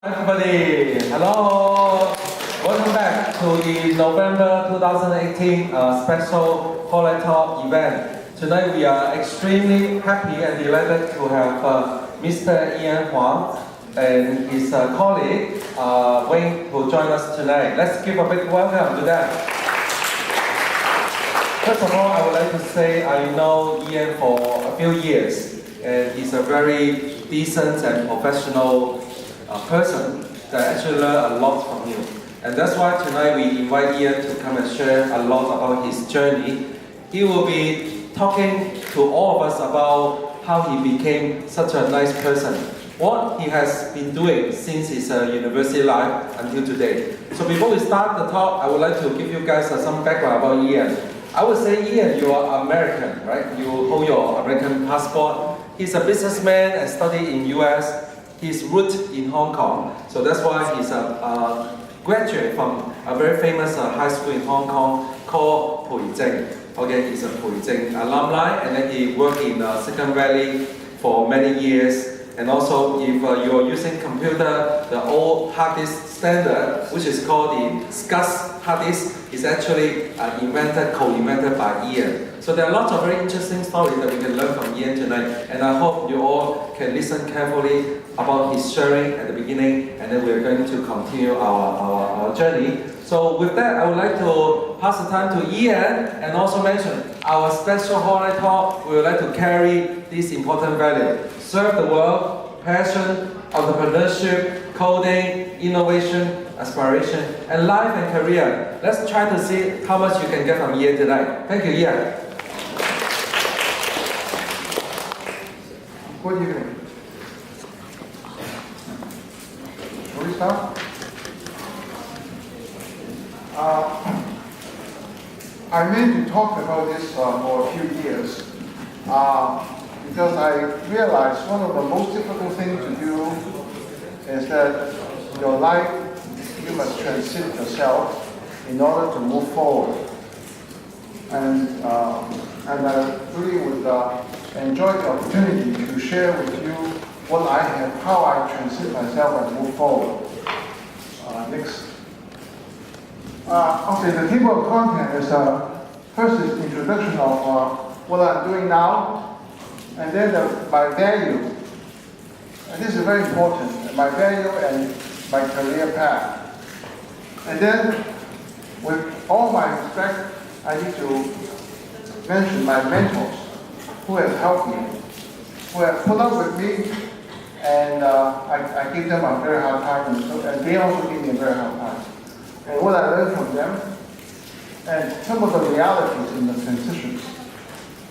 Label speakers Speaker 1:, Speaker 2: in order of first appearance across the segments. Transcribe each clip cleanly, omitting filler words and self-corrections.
Speaker 1: Everybody, hello! Welcome back to the November 2018 special Holiday Talk event. Tonight we are extremely happy and delighted to have Mr. HUANG and his colleague Wayne to join us tonight. Let's give a big welcome to them. First of all, I would like to say I know Ian for a few years and he's a very decent and professional person that actually learn a lot from you. And that's why tonight we invite Ian to come and share a lot about his journey. He will be talking to all of us about how he became such a nice person, what he has been doing since his university life until today. So before we start the talk, I would like to give you guys some background about Ian. I would say, Ian, you are American, right? You hold your American passport. He's a businessman and studied in US. He's rooted in Hong Kong, so that's why he's a graduate from a very famous high school in Hong Kong called Pui Jing. Okay, he's a Pui Jing alumni, and then he worked in Silicon Valley for many years. And also, if you're using computer, the old hard disk standard, which is called the SCSI hard disk, is actually co-invented by Ian. So there are lots of very interesting stories that we can learn from Ian tonight, and I hope you all can listen carefully about his sharing at the beginning, and then we're going to continue our journey. So with that, I would like to pass the time to Ian and also mention our special holiday talk. We would like to carry this important value: serve the world, passion, entrepreneurship, coding, innovation, aspiration, and life and career. Let's try to see how much you can get from Ian tonight. Thank you, Ian.
Speaker 2: Good evening. Shall we start? I meant to talk about this for a few years because I realized one of the most difficult things to do is that your life, you must transit yourself in order to move forward. And I really would enjoy the opportunity to share with you what I have, how I transit myself and move forward. Next. Okay, the table of content is first is the introduction of what I'm doing now, and then my value. And this is very important, my value and my career path. And then, with all my respect, I need to mention my mentors who have helped me, who have put up with me, and I give them a very hard time, and they also give me a very hard time. And what I learned from them, and some of the realities in the transitions,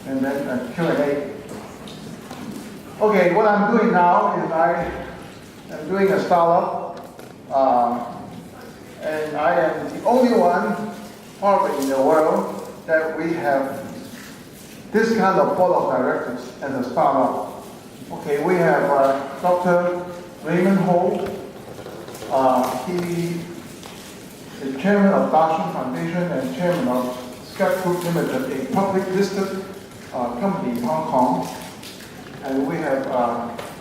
Speaker 2: and then Q&A. Okay, what I'm doing now is I am doing a startup, and I am the only one probably in the world that we have this kind of board of directors as a startup. Okay, we have Dr. Raymond Ho. He is chairman of Darshan Foundation and chairman of Scat Group Limited, a public listed company in Hong Kong. And we have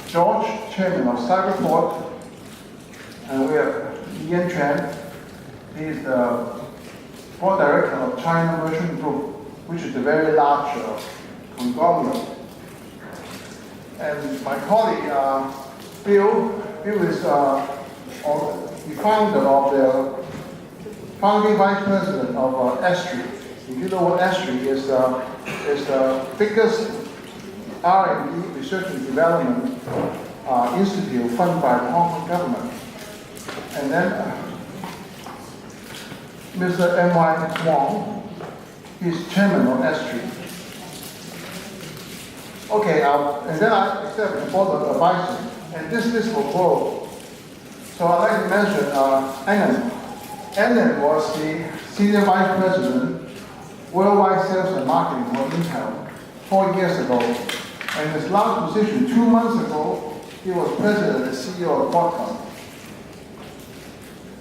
Speaker 2: George, chairman of Cyberport. And we have Ian Chen. He's the board director of China Merchant Group, which is a very large conglomerate. And my colleague, Bill is the founder of the founding vice president of Astri. If you know what Astri is the biggest R&D, research and development institute funded by the Hong Kong government. And then Mr. M.Y. Wong, he's chairman of Astri. Okay, and then I accept the board of advisors, and this list will grow. So I'd like to mention Angan. Angan was the senior vice president, worldwide sales and marketing for Intel 4 years ago. And his last position, 2 months ago, he was president and CEO of Qualcomm.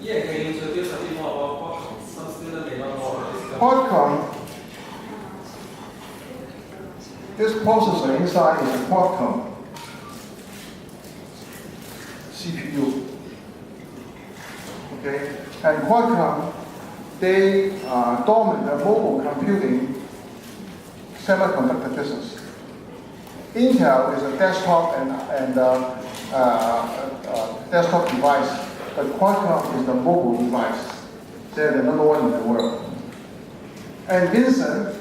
Speaker 1: Yeah, can you introduce a bit more about Qualcomm? Some students may not know.
Speaker 2: Qualcomm, this processor inside is a Qualcomm CityU. Okay, and Qualcomm, they dominate the mobile computing semiconductor business. Intel is a desktop and desktop device, but Qualcomm is the mobile device. They're the number one in the world. And Vincent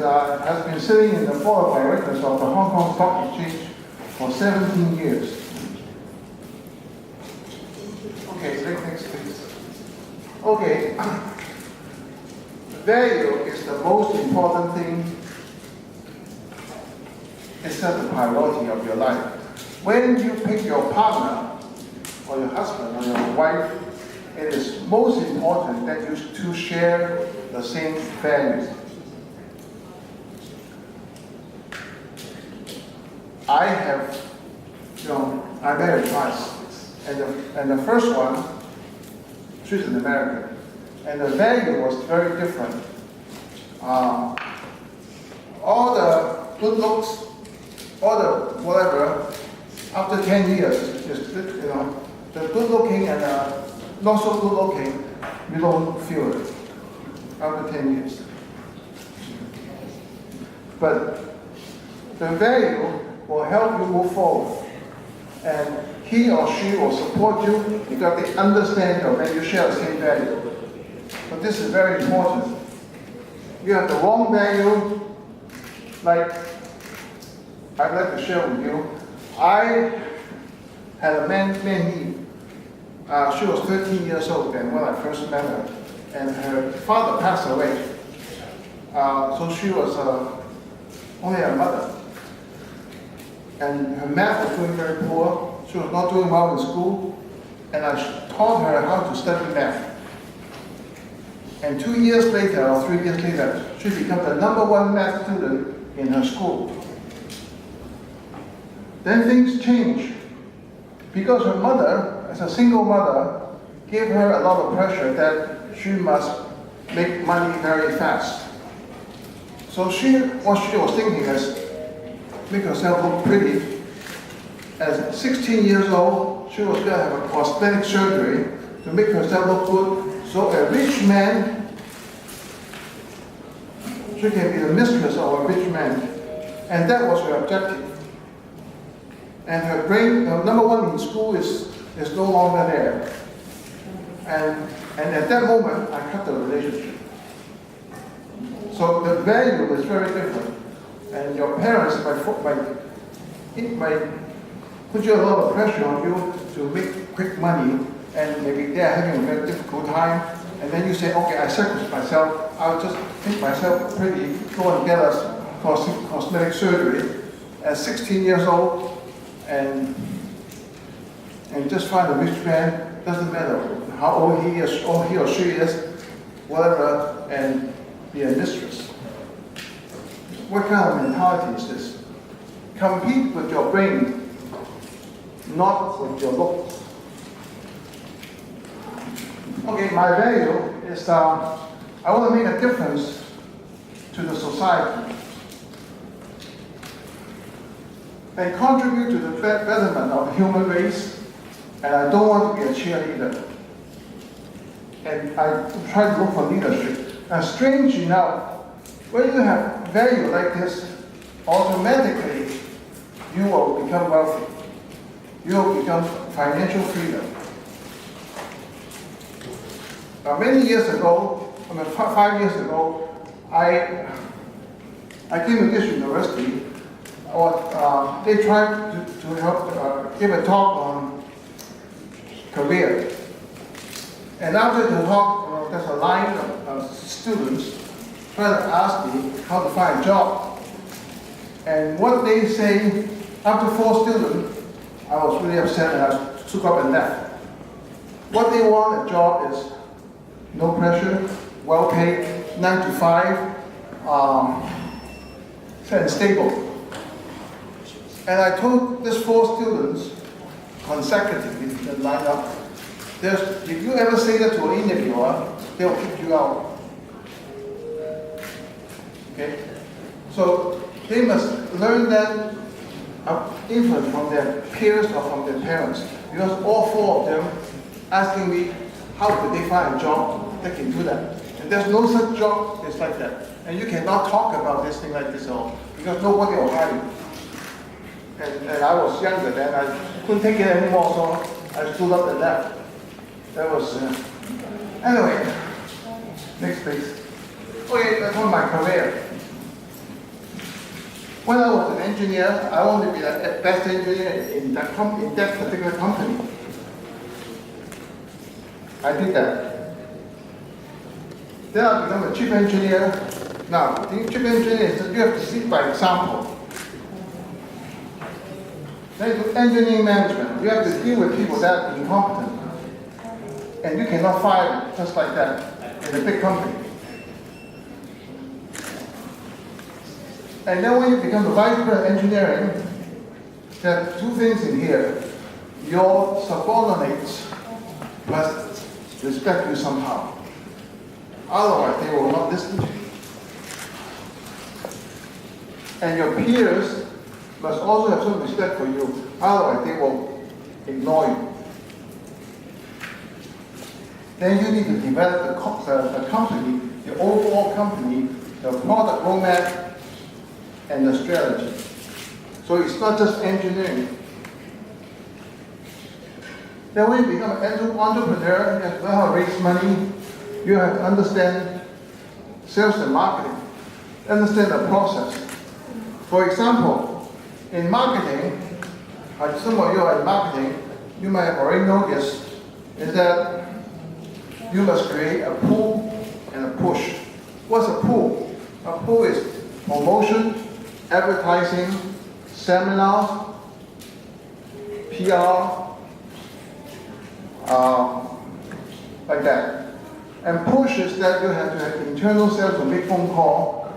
Speaker 2: has been sitting in the board of directors of the Hong Kong Stock Exchange for 17 years. Okay, next please. Okay, value is the most important thing. It's not the priority of your life. When you pick your partner, or your husband, or your wife, it is most important that you two share the same values. I married twice, and the first one, she's an American, and the value was very different. All the good looks, all the whatever, after 10 years, the good looking and not so good looking, you don't feel it after 10 years. But the value will help you move forward. And he or she will support you because they understand your value, you share the same value. But this is very important. You have the wrong value, like I'd like to share with you. I had a Mandy. She was 13 years old then when I first met her, and her father passed away. So she was only a mother. And her math was doing very poor. She was not doing well in school, and I taught her how to study math. And 2 years later, or 3 years later, she became the #1 math student in her school. Then things changed, because her mother, as a single mother, gave her a lot of pressure that she must make money very fast. So what she was thinking is, make herself look pretty. At 16 years old, she was going to have a cosmetic surgery to make herself look good. So a rich man, she can be the mistress of a rich man. And that was her objective. And her grade, #1 in school is no longer there. And at that moment, I cut the relationship. So the value is very different. And your parents might put you a lot of pressure on you to make quick money, and maybe they're having a very difficult time, and then you say, okay, I sacrifice myself, I'll just make myself pretty, go and get a cosmetic surgery at 16 years old, and just find a rich man, doesn't matter how old he is, or he or she is, whatever, and be a mistress. What kind of mentality is this? Compete with your brain, not with your looks. Okay, my value is I want to make a difference to the society and contribute to the betterment of the human race, and I don't want to be a cheerleader. And I try to look for leadership. And strange enough, when you have value like this, automatically you will become wealthy. You will become financial freedom. Many years ago, 5 years ago, I came to this university. They tried to help give a talk on career. And after the talk, there's a line of students trying to ask me how to find a job. And what they say, after 4 students, I was really upset and I took up and left. What they want a job is no pressure, well paid, 9 to 5, and stable. And I told these 4 students consecutively in the lineup, if you ever say that to an interviewer, they'll kick you out. Okay? So they must learn that influence from their peers or from their parents, because all 4 of them asking me how could they find a job that can do that. And there's no such job that's like that. And you cannot talk about this thing like this at all, because nobody will hire you. And I was younger then, I couldn't take it anymore, so I stood up and left. That was, anyway, next please. Okay, that's on my career. When I was an engineer, I wanted to be the best engineer in that particular company. I did that. Then I became a chief engineer. Now, the chief engineer is you have to lead by example. Then to engineering management, you have to deal with people that are incompetent. And you cannot fire them just like that in a big company. And then when you become the vice president of engineering, there are two things in here. Your subordinates must respect you somehow. Otherwise, they will not listen to you. And your peers must also have some respect for you. Otherwise, they will ignore you. Then you need to develop the company, the overall company, the product roadmap, and the strategy. So it's not just engineering. Then when you become an entrepreneur, you have to learn how to raise money. You have to understand sales and marketing, understand the process. For example, in marketing, some of you are in marketing, you might have already noticed, is that you must create a pull and a push. What's a pull? A pull is promotion, advertising, seminars, PR, like that. And push is that you have to have internal sales to make phone call.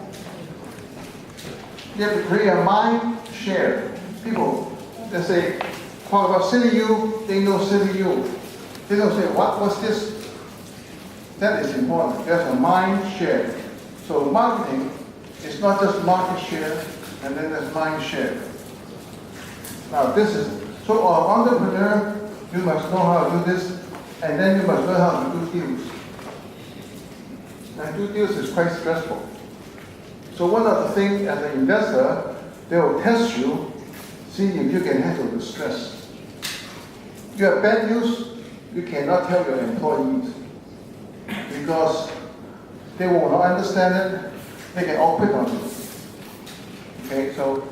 Speaker 2: You have to create a mind share. People, they say, talk about CityU, they know CityU. They don't say, what's this? That is important. There's a mind share. So marketing is not just market share, and then there's mind share. Now this is, so an entrepreneur, you must know how to do this, and then you must learn how to do deals. And do deals is quite stressful. So one of the things as an investor, they will test you, see if you can handle the stress. You have bad news, you cannot tell your employees, because they will not understand it, they can all quit on you. Okay, so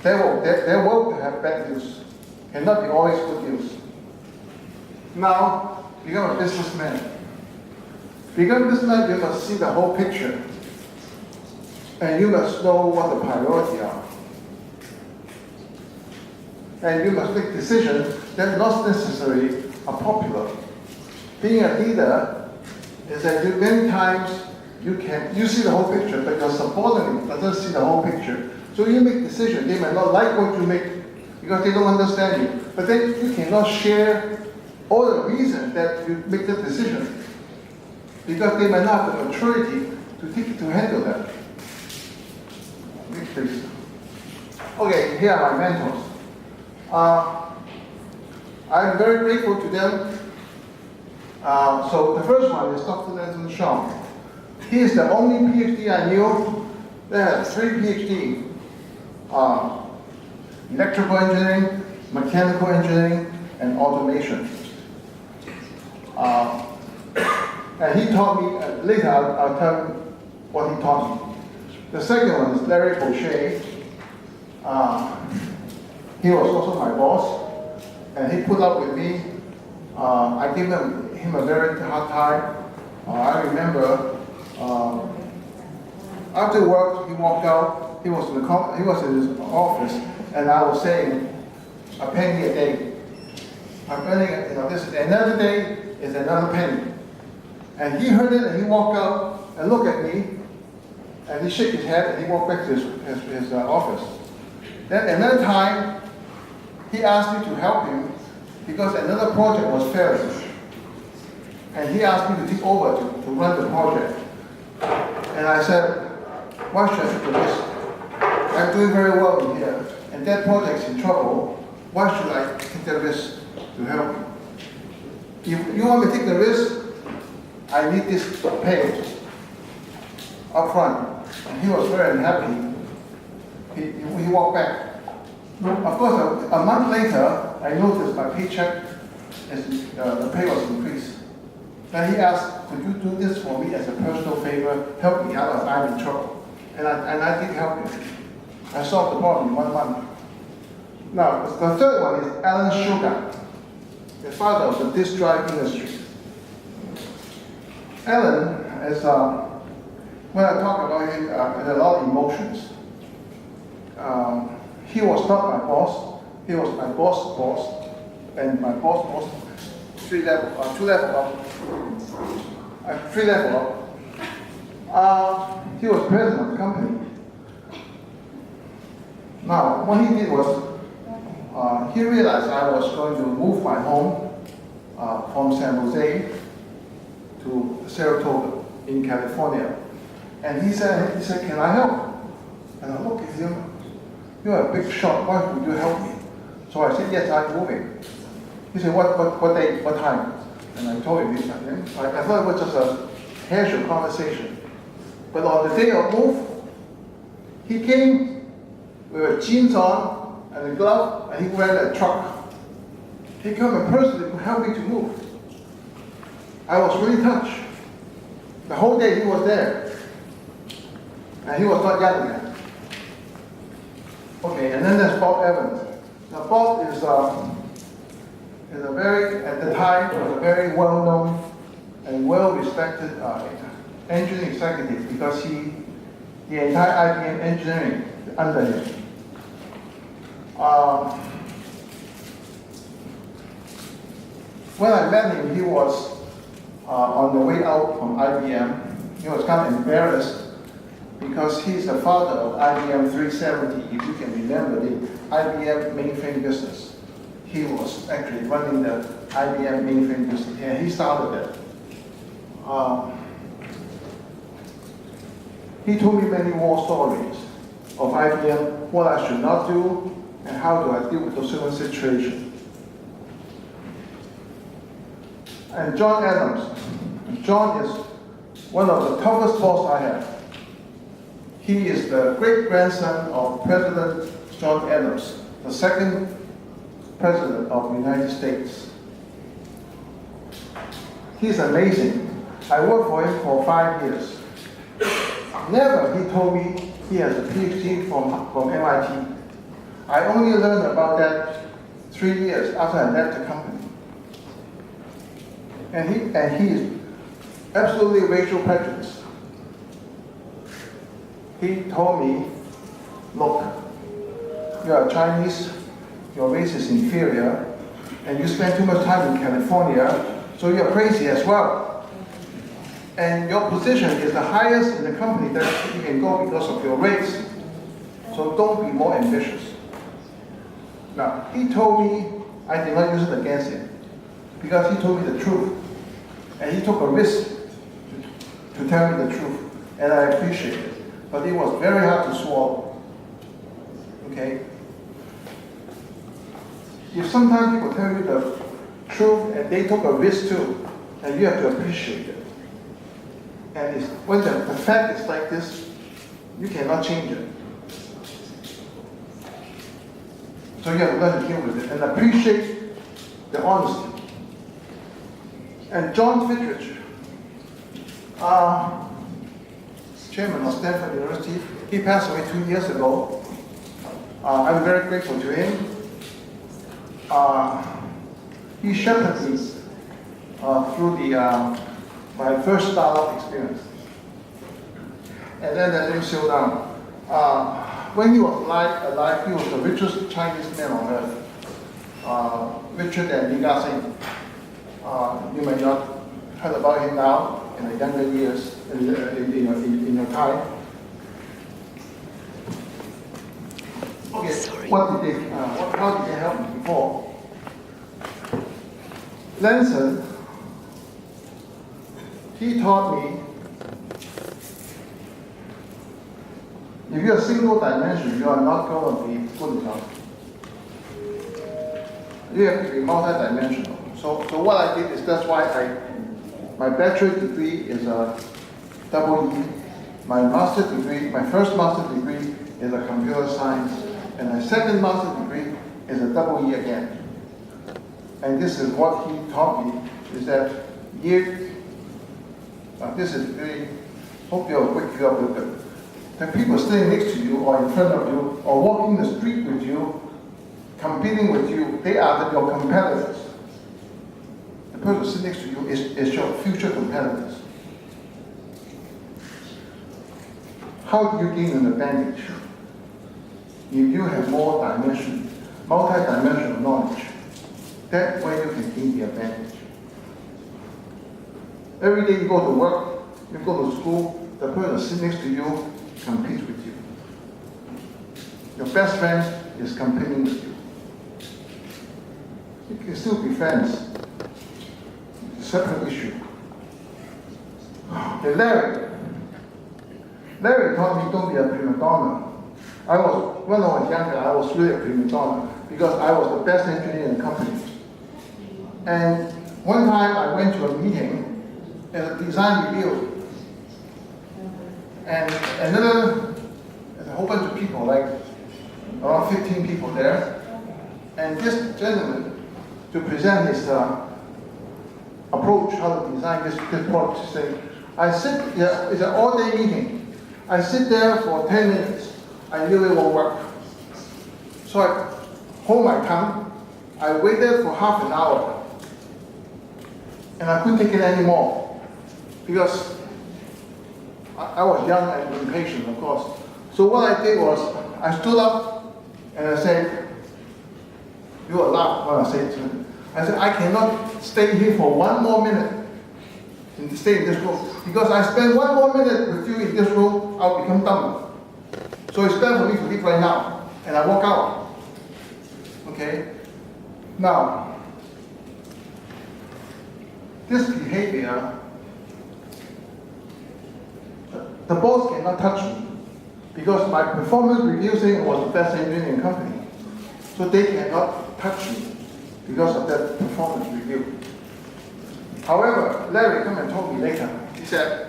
Speaker 2: they will have bad news, cannot be always good news. Now, become a businessman. Become a businessman, you must see the whole picture. And you must know what the priorities are. And you must make decisions that not necessarily are popular. Being a leader is that many times you see the whole picture, but your subordinate doesn't see the whole picture. So you make decisions. They might not like what you make because they don't understand you. But then you cannot share all the reasons that you make the decision because they might not have the maturity to handle that. Next please. Okay, here are my mentors. I'm very grateful to them. So the first one is Dr. HUANG. He is the only PhD I knew that has 3 PhD. Electrical engineering, mechanical engineering, and automation. And he taught me, later I'll tell you what he taught me. The second one is Larry Boucher. He was also my boss, and he put up with me. I gave him a very hard time. I remember after work he walked out. He was in his office, and I was saying a penny a day. I'm earning, another day is another penny. And he heard it, and he walked out and looked at me, and he shook his head, and he walked back to his office. Then another time, he asked me to help him because another project was failing. And he asked me to take over to run the project. And I said, why should I do this? I'm doing very well in here, and that project's in trouble. Why should I take the risk to help you? if you want me to take the risk, I need this pay up front. And he was very unhappy. He walked back. Of course, a month later, I noticed my paycheck, the pay was increased. Then he asked, could you do this for me as a personal favor? Help me out, I'm in trouble. And I did help him. I solved the problem in 1 month. Now, the third one is Alan Sugar, the father of the disk drive industry. Alan is, when I talk about him, there's a lot of emotions. He was not my boss. He was my boss's boss, and my boss was 3 level up. He was president of the company. Now, what he did was, he realized I was going to move my home from San Jose to Saratoga in California. And he said, can I help? And I looked at him, you're a big shot, why would you help me? So I said, yes, I'm moving. He said, what day, what time? And I told him this. I thought it was just a casual conversation. But on the day of move, he came with jeans on and a glove, and he ran a truck. He came in person to help me to move. I was really touched. The whole day he was there. And he was not yelling at me. Okay, and then there's Bob Evans. Now Bob is a very, at the time, was a very well-known and well-respected engineering executive because the entire IBM engineering under him. When I met him, he was on the way out from IBM. He was kind of embarrassed because he's the father of IBM 370, if you can remember the IBM mainframe business. He was actually running the IBM mainframe business, and he started it. He told me many war stories of IBM, what I should not do, and how do I deal with a certain situation. And John Adams. John is one of the toughest boss I have. He is the great-grandson of President John Adams, the second president of the United States. He's amazing. I worked for him for 5 years. Never, he told me, he has a PhD from MIT. I only learned about that 3 years after I left the company. And he is absolutely racial prejudice. He told me, look, you are Chinese, your race is inferior, and you spend too much time in California, so you're crazy as well. And your position is the highest in the company that you can go because of your race. So don't be more ambitious. Now, he told me, I did not use it against him, because he told me the truth. And he took a risk to tell me the truth, and I appreciate it. But it was very hard to swallow. Okay? If sometimes people tell you the truth and they took a risk too, and you have to appreciate it. And when the fact is like this, you cannot change it. So you have to learn to deal with it and appreciate the honesty. And John Fitridge, chairman of Stanford University, he passed away 2 years ago. I'm very grateful to him. He shepherded me through my first startup experience. And then let him slow down. When he was alive, he was the richest Chinese man on earth, richer than Li. You may not heard about him now in the younger years, in your time. Okay, how did they help me before? Lanson, he taught me, if you're a single dimension, you are not going to be good enough. You have to be multidimensional. So what I did is that's why my bachelor degree is a double E. My master's degree, my first master's degree is a computer science, and my second master's degree is a double E again. And this is what he taught me, is that this is really, hope you'll wake you up with it. The people sitting next to you or in front of you or walking the street with you, competing with you, they are your competitors. The person sitting next to you is your future competitors. How do you gain an advantage? If you have more multi-dimensional knowledge, that's where you can gain the advantage. Every day you go to work, you go to school, the person sitting next to you competes with you. Your best friend is competing with you. You can still be friends. It's a separate issue. Okay, Larry taught me don't be a prima donna. When I was younger, I was really a prima donna because I was the best engineer in the company. And one time I went to a meeting at a design review, and there's a whole bunch of people, like around 15 people there, and this gentleman, to present his approach, how to design this product, thing, it's an all-day meeting. I sit there for 10 minutes. I knew it won't work. So I hold my tongue. I waited for half an hour. And I couldn't take it anymore. Because I was young and impatient, of course. So what I did was, I stood up and I said, you will laugh when I say it to him. I said, I cannot stay here for one more minute and stay in this room. Because I spend one more minute with you in this room, I'll become dumb. So it's better for me to leave right now. And I walk out. Okay? Now, this behavior, the boss cannot touch me because my performance review saying was the best engineer in the company. So they cannot touch me because of that performance review. However, Larry came and told me later, he said,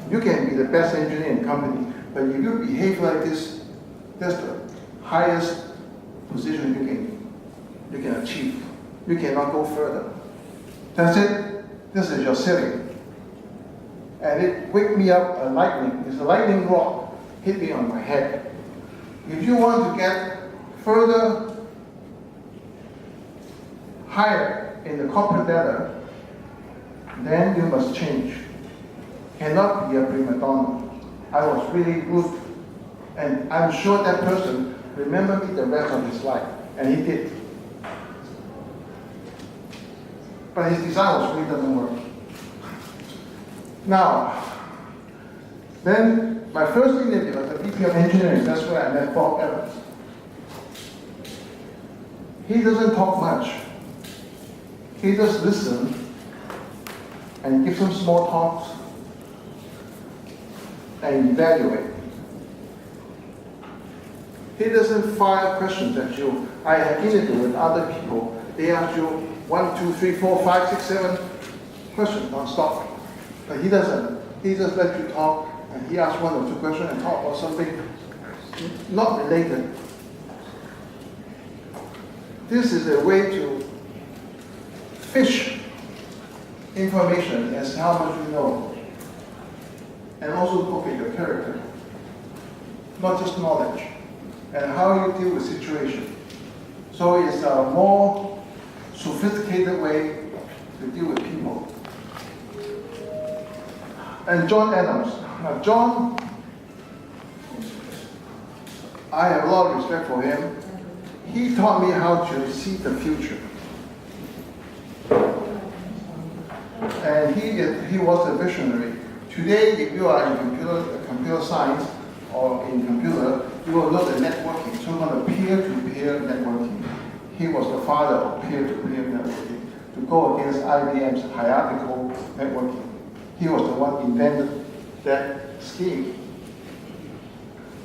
Speaker 2: you can be the best engineer in the company, but if you behave like this, that's the highest position you can achieve. You cannot go further. That's it. This is your ceiling. And it waked me up a lightning. It's a lightning rod hit me on my head. If you want to get further, higher in the corporate ladder, then you must change. Cannot be a prima donna. I was really rude, and I'm sure that person remembered me the rest of his life, and he did. But his design really doesn't work. Now, then my first interview as a VP of engineering, that's where I met Bob Evans. He doesn't talk much. He just listens and gives some small talks and evaluate. He doesn't fire questions at you. I have interviewed with other people. They ask you 1, 2, 3, 4, 5, 6, 7 questions non-stop. But he doesn't. He just lets you talk, and he asks 1 or 2 questions and talk about something not related. This is a way to fish information as how much you know, and also look at your character, not just knowledge, and how you deal with situation. So it's a more sophisticated way to deal with people. And John Adams. Now John, I have a lot of respect for him. He taught me how to see the future. And he was a visionary. Today, if you are in computer science or in computer, you will look at networking, so called peer-to-peer networking. He was the father of peer-to-peer networking, to go against IBM's hierarchical networking. He was the one who invented that scheme.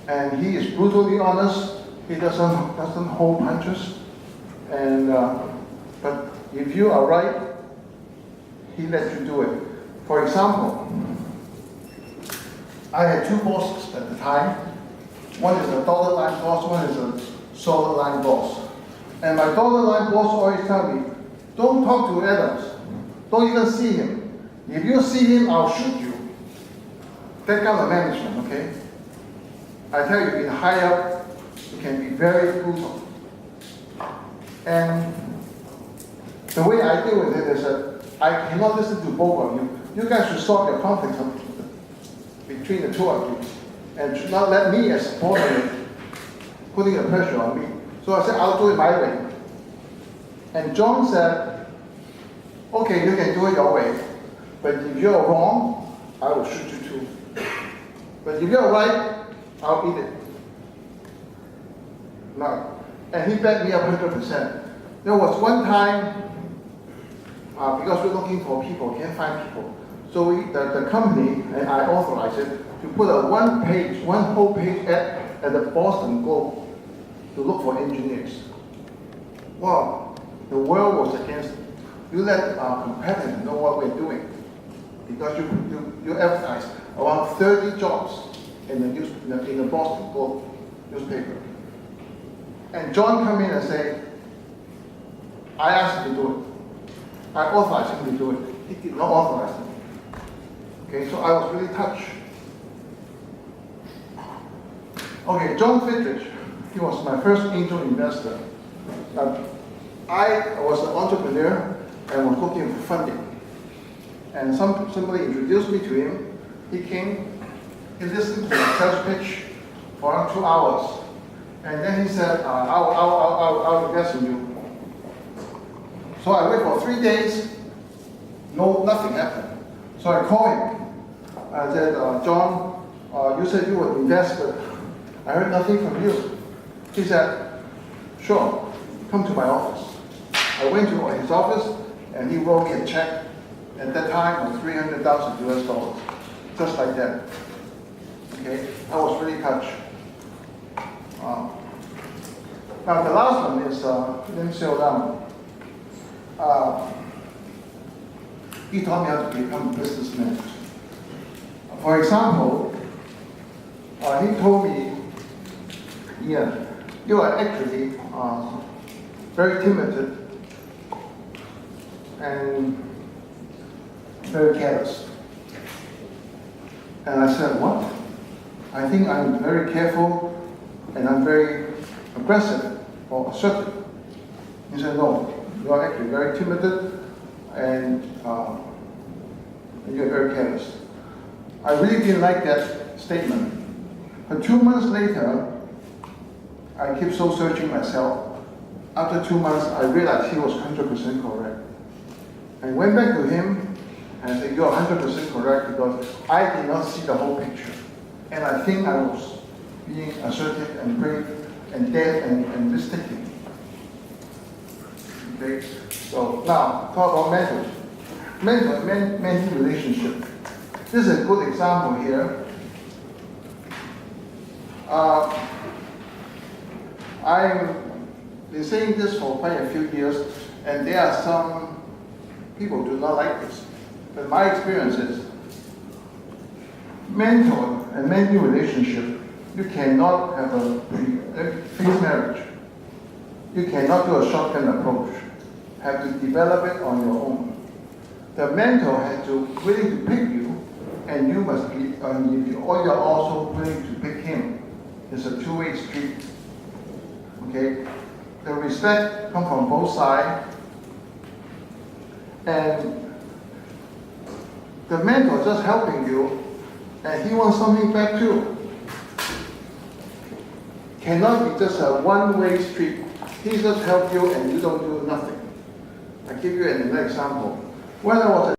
Speaker 2: And he is brutally honest. He doesn't hold punches. And but if you are right, he lets you do it. For example, I had two bosses at the time. One is a dotted line boss, one is a solid line boss. And my dotted line boss always tell me, don't talk to Adams. Don't even see him. If you see him, I'll shoot you. That kind of management, okay? I tell you, in high up, it can be very brutal. And the way I deal with it is that I cannot listen to both of you. You guys should solve your conflicts between the two of you, and should not let me as subordinate putting the pressure on me. So I said, I'll do it my way. And John said, okay, you can do it your way, but if you're wrong, I will shoot you too. But if you're right, I'll eat it. No. And he backed me up 100%. There was one time, because we're looking for people, can't find people. So the company, and I authorized it, to put a one whole page ad at the Boston Globe to look for engineers. Well, the world was against it. You let our competitors know what we're doing, because you advertise around 30 jobs in the Boston Globe newspaper. And John come in and say, I asked him to do it. I authorized him to do it. He did not authorize it. Okay, so I was really touched. Okay, John Fitridge, he was my first angel investor. I was an entrepreneur and was looking for funding. And somebody introduced me to him. He came, he listened to my sales pitch for around 2 hours. And then he said, I'll invest in you. So I waited for 3 days, nothing happened. So I called him. I said, John, you said you would invest, but I heard nothing from you. He said, sure, come to my office. I went to his office and he wrote me a check. At that time, it was $300,000 US, just like that. Okay, I was really touched. Now the last one is Lim Xiu Lam. He taught me how to become a businessman. For example, he told me, yeah, you are actually very timid and very careless. And I said, what? I think I'm very careful and I'm very aggressive or assertive. He said, no, you are actually very timid and you're very careless. I really didn't like that statement. But 2 months later, I kept soul searching myself. After 2 months, I realized he was 100% correct. I went back to him and said, you're 100% correct because I did not see the whole picture. And I think I was being assertive and brave and dared and risk-taking. Okay, so now talk about mentors. Mentee relationship. This is a good example here. I've been saying this for quite a few years, and there are some people who do not like this. But my experience is, mentor and mentee relationship, you cannot have a phased marriage. You cannot do a shotgun approach. You have to develop it on your own. The mentor has to willing to pick you, and you must be, or you're also willing to pick him. It's a two-way street. Okay? The respect comes from both sides, and the mentor is just helping you, and he wants something back too. Cannot be just a one-way street. He just helps you and you don't do nothing. I give you an example. When I was